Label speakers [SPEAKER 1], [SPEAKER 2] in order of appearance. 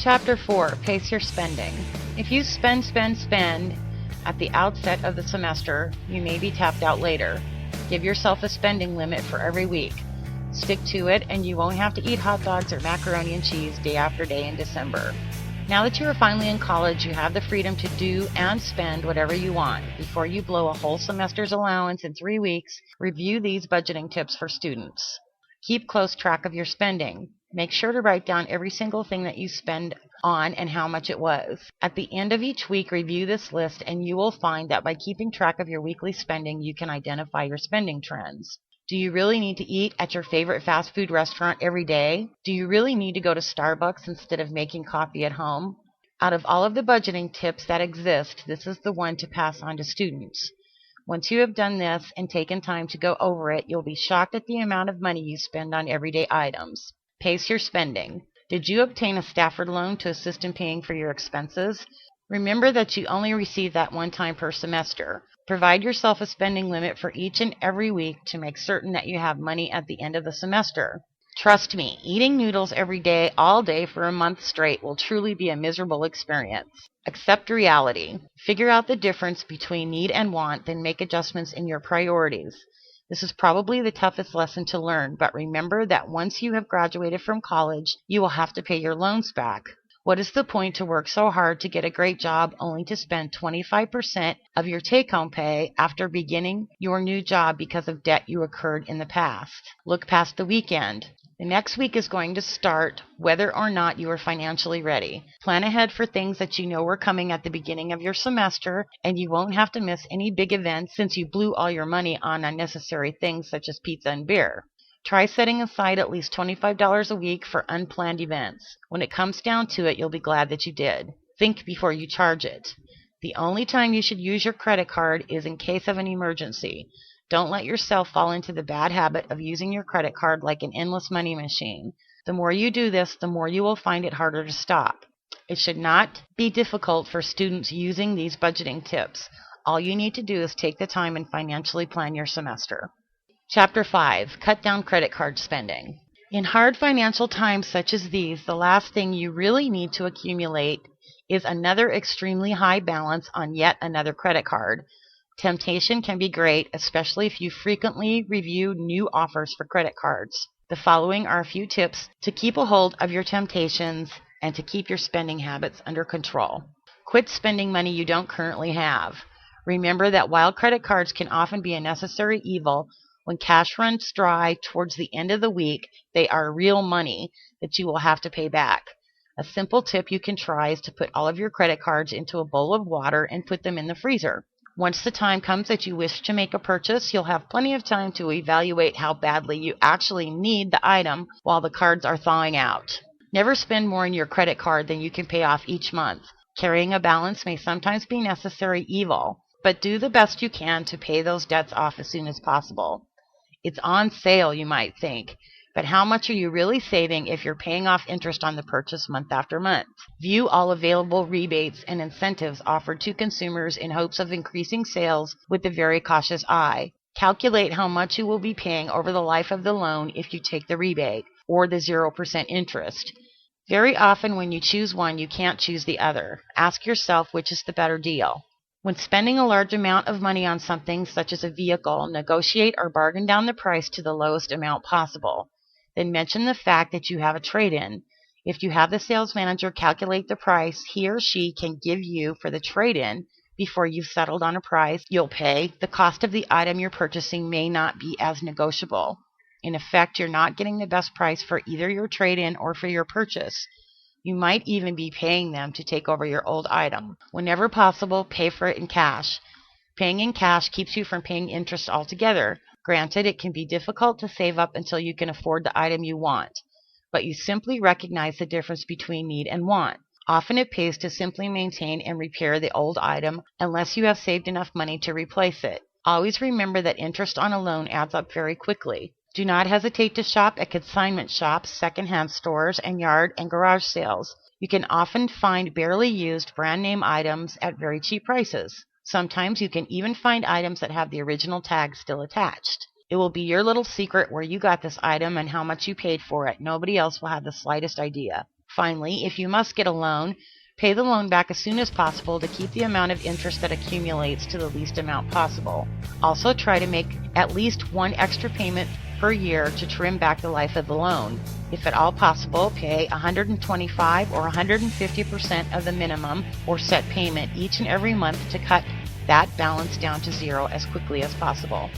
[SPEAKER 1] Chapter 4, Pace Your Spending. If you spend at the outset of the semester, you may be tapped out later. Give yourself a spending limit for every week. Stick to it and you won't have to eat hot dogs or macaroni and cheese day after day in December. Now that you are finally in college, you have the freedom to do and spend whatever you want. Before you blow a whole semester's allowance in 3 weeks, review these budgeting tips for students. Keep close track of your spending. Make sure to write down every single thing that you spend on and how much it was. At the end of each week, review this list and you will find that by keeping track of your weekly spending, you can identify your spending trends. Do you really need to eat at your favorite fast food restaurant every day? Do you really need to go to Starbucks instead of making coffee at home? Out of all of the budgeting tips that exist, this is the one to pass on to students. Once you have done this and taken time to go over it, you'll be shocked at the amount of money you spend on everyday items. Pace your spending. Did you obtain a Stafford loan to assist in paying for your expenses? Remember that you only receive that one time per semester. Provide yourself a spending limit for each and every week to make certain that you have money at the end of the semester. Trust me, eating noodles every day, all day for a month straight will truly be a miserable experience. Accept reality. Figure out the difference between need and want, then make adjustments in your priorities. This is probably the toughest lesson to learn, but remember that once you have graduated from college, you will have to pay your loans back. What is the point to work so hard to get a great job only to spend 25% of your take-home pay after beginning your new job because of debt you incurred in the past? Look past the weekend. The next week is going to start whether or not you are financially ready. Plan ahead for things that you know are coming at the beginning of your semester, and you won't have to miss any big events since you blew all your money on unnecessary things such as pizza and beer. Try setting aside at least $25 a week for unplanned events. When it comes down to it, you'll be glad that you did. Think before you charge it. The only time you should use your credit card is in case of an emergency. Don't let yourself fall into the bad habit of using your credit card like an endless money machine. The more you do this, the more you will find it harder to stop. It should not be difficult for students using these budgeting tips. All you need to do is take the time and financially plan your semester. Chapter 5. Cut down credit card spending. In hard financial times such as these, the last thing you really need to accumulate is another extremely high balance on yet another credit card. Temptation can be great, especially if you frequently review new offers for credit cards. The following are a few tips to keep a hold of your temptations and to keep your spending habits under control. Quit spending money you don't currently have. Remember that while credit cards can often be a necessary evil, when cash runs dry towards the end of the week, they are real money that you will have to pay back. A simple tip you can try is to put all of your credit cards into a bowl of water and put them in the freezer. Once the time comes that you wish to make a purchase, you'll have plenty of time to evaluate how badly you actually need the item while the cards are thawing out. Never spend more on your credit card than you can pay off each month. Carrying a balance may sometimes be necessary evil, but do the best you can to pay those debts off as soon as possible. It's on sale, you might think, but how much are you really saving if you're paying off interest on the purchase month after month? View all available rebates and incentives offered to consumers in hopes of increasing sales with a very cautious eye. Calculate how much you will be paying over the life of the loan if you take the rebate or the 0% interest. Very often when you choose one, you can't choose the other. Ask yourself which is the better deal. When spending a large amount of money on something such as a vehicle, negotiate or bargain down the price to the lowest amount possible. Then mention the fact that you have a trade-in. If you have the sales manager calculate the price he or she can give you for the trade-in before you've settled on a price you'll pay, the cost of the item you're purchasing may not be as negotiable. In effect, you're not getting the best price for either your trade-in or for your purchase. You might even be paying them to take over your old item. Whenever possible, pay for it in cash. Paying in cash keeps you from paying interest altogether. Granted, it can be difficult to save up until you can afford the item you want, but you simply recognize the difference between need and want. Often it pays to simply maintain and repair the old item unless you have saved enough money to replace it. Always remember that interest on a loan adds up very quickly. Do not hesitate to shop at consignment shops, secondhand stores, and yard and garage sales. You can often find barely used brand name items at very cheap prices. Sometimes you can even find items that have the original tag still attached. It will be your little secret where you got this item and how much you paid for it. Nobody else will have the slightest idea. Finally, if you must get a loan, pay the loan back as soon as possible to keep the amount of interest that accumulates to the least amount possible. Also, try to make at least one extra payment per year to trim back the life of the loan. If at all possible, pay 125 or 150% of the minimum or set payment each and every month to cut that balance down to zero as quickly as possible.